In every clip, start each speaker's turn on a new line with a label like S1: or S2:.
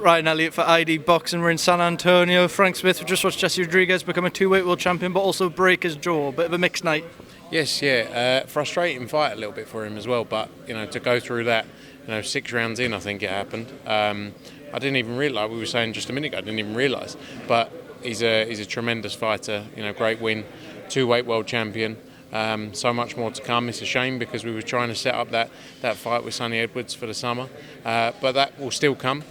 S1: Ryan Elliott for ID Boxing. We're in San Antonio. Frank Smith, we just watched Jesse Rodriguez become a two-weight world champion, but also break his jaw. Bit of a mixed night.
S2: Yes, yeah. Frustrating fight a little bit for him as well, but, to go through that, 6 rounds in, I think it happened. I didn't even realise, we were saying just a minute ago, I didn't even realise. But he's a tremendous fighter, great win, two-weight world champion. So much more to come. It's a shame because we were trying to set up that fight with Sonny Edwards for the summer. But that will still come.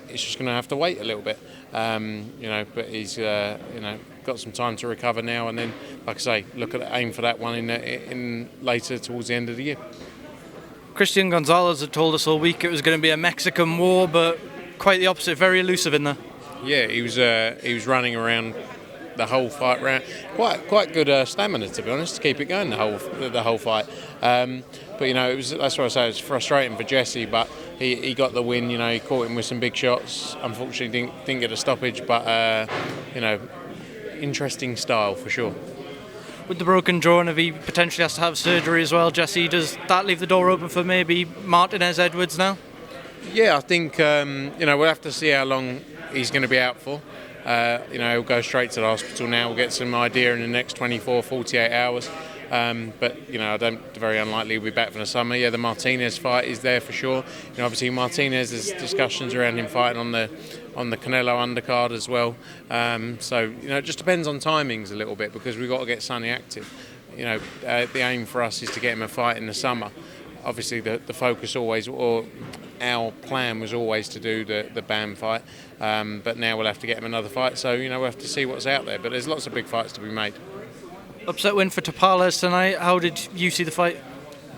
S2: It's just going to have to wait a little bit. But he's, got some time to recover now, and then, like I say, aim for that one in later towards the end of the year.
S1: Christian Gonzalez had told us all week it was going to be a Mexican war, but quite the opposite, very elusive in there. Yeah,
S2: he was running around the whole fight round. Quite good stamina, to be honest, to keep it going the whole fight. But that's what I say. It was frustrating for Jesse, but he got the win. He caught him with some big shots. Unfortunately, didn't get a stoppage, but interesting style for sure.
S1: With the broken jaw, and if he potentially has to have surgery as well, Jesse, does that leave the door open for maybe Martinez Edwards now?
S2: Yeah, I think we'll have to see how long he's going to be out for. He'll go straight to the hospital now. We'll get some idea in the next 24, 48 hours. But I don't. Very unlikely he'll be back for the summer. Yeah, the Martinez fight is there for sure. Obviously Martinez, there's discussions around him fighting on the Canelo undercard as well. So it just depends on timings a little bit because we've got to get Sonny active. The aim for us is to get him a fight in the summer. Obviously the focus always, or our plan was always to do the BAM fight, but now we'll have to get him another fight. So we'll have to see what's out there. But there's lots of big fights to be made.
S1: Upset win for Tapales tonight. How did you see the fight?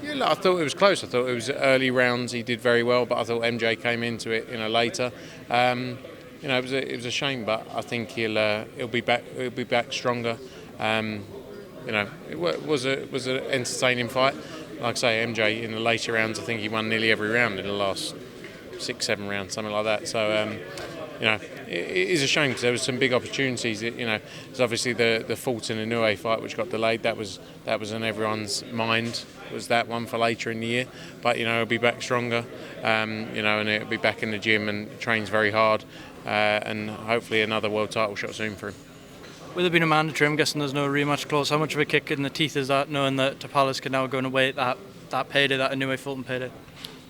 S2: Yeah, look, I thought it was close. I thought it was early rounds. He did very well, but I thought MJ came into it later. It was a shame, but I think he'll be back. He'll be back stronger. It was an entertaining fight. Like I say, MJ in the later rounds, I think he won nearly every round in the last 6-7 rounds, something like that. So it is a shame because there was some big opportunities. There's obviously the Fulton and Inoue fight which got delayed. That was on everyone's mind. Was that one for later in the year? But he'll be back stronger. And he'll be back in the gym and trains very hard. And hopefully another world title shot soon for him.
S1: With it being a mandatory, I'm guessing there's no rematch clause. How much of a kick in the teeth is that, knowing that Tapales can now go and away at that payday, that Inoue Fulton payday?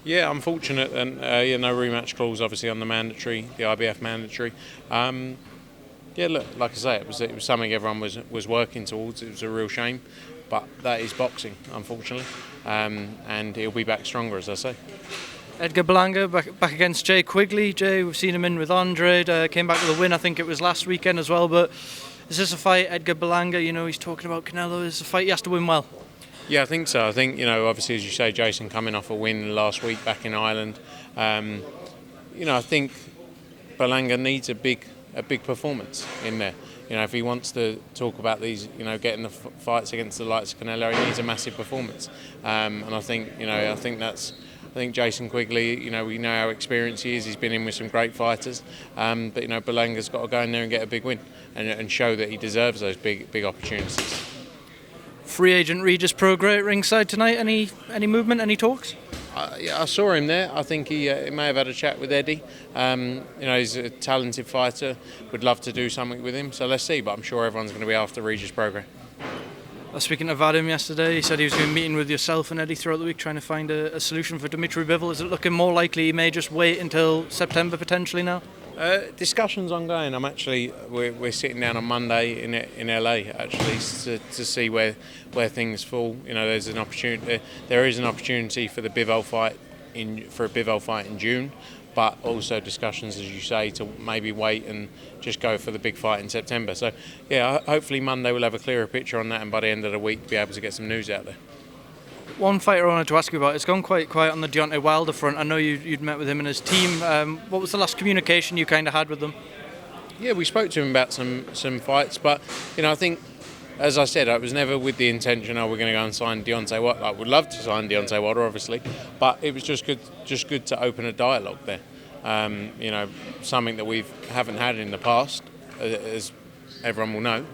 S2: Yeah, unfortunate, and no rematch clause obviously on the mandatory, the IBF mandatory. Look, like I say, it was something everyone was working towards. It was a real shame, but that is boxing, unfortunately, and he'll be back stronger, as I say.
S1: Edgar Berlanga back against Jay Quigley. Jay, we've seen him in with Andre, came back with a win, I think it was last weekend as well, but is this a fight, Edgar Berlanga, he's talking about Canelo, is this a fight he has to win well?
S2: Yeah, I think so. I think, obviously, as you say, Jason coming off a win last week back in Ireland. I think Berlanga needs a big performance in there. If he wants to talk about these, getting the fights against the likes of Canelo, he needs a massive performance. And I think, I think Jason Quigley, we know how experienced he is. He's been in with some great fighters. But, Berlanga's got to go in there and get a big win and show that he deserves those big opportunities.
S1: Free agent Regis Prograis at ringside tonight. Any movement, any talks?
S2: Yeah, I saw him there. I think he may have had a chat with Eddie. He's a talented fighter. Would love to do something with him. So let's see. But I'm sure everyone's going to be after Regis Prograis.
S1: Speaking to Vadim yesterday, he said he was going to be meeting with yourself and Eddie throughout the week trying to find a solution for Dimitri Bivol. Is it looking more likely he may just wait until September potentially now?
S2: Discussions ongoing. We're sitting down on Monday in LA actually to see where things fall. There's an opportunity. There is an opportunity for the Bivol fight in June, but also discussions, as you say, to maybe wait and just go for the big fight in September. So yeah, hopefully Monday we'll have a clearer picture on that, and by the end of the week be able to get some news out there.
S1: One fighter I wanted to ask you about, it's gone quite quiet on the Deontay Wilder front. I know you'd met with him and his team. What was the last communication you kind of had with them?
S2: Yeah, we spoke to him about some fights, but I think, as I said, I was never with the intention, we're going to go and sign Deontay Wilder. I would love to sign Deontay Wilder, obviously, but it was just good to open a dialogue there. Something that we haven't had in the past, as everyone will know.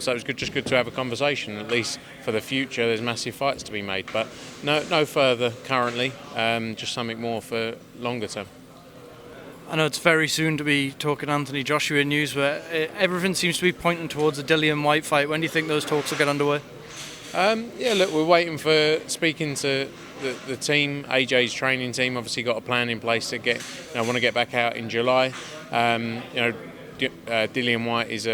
S2: So it was just good to have a conversation. At least for the future, there's massive fights to be made, but no further currently. Just something more for longer term.
S1: I know it's very soon to be talking Anthony Joshua news, but everything seems to be pointing towards a Dillian-Whyte fight. When do you think those talks will get underway?
S2: Yeah, look, we're waiting for speaking to the team. AJ's training team obviously got a plan in place to get. Want to get back out in July. Dillian-Whyte is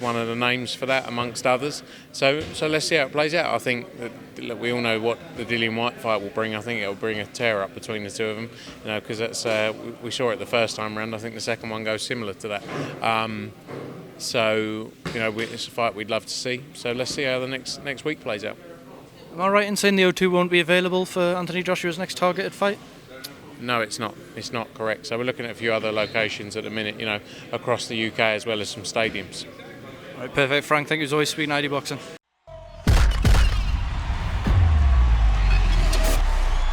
S2: one of the names for that, amongst others. So let's see how it plays out. I think that, look, we all know what the Dillian-Whyte fight will bring. I think it will bring a tear up between the two of them. Because that's we saw it the first time round. I think the second one goes similar to that. It's a fight we'd love to see. So let's see how the next week plays out.
S1: Am I right in saying the O2 won't be available for Anthony Joshua's next targeted fight?
S2: No, it's not. It's not correct. So we're looking at a few other locations at the minute, across the UK as well as some stadiums.
S1: Right, perfect, Frank. Thank you as always, speaking ID Boxing.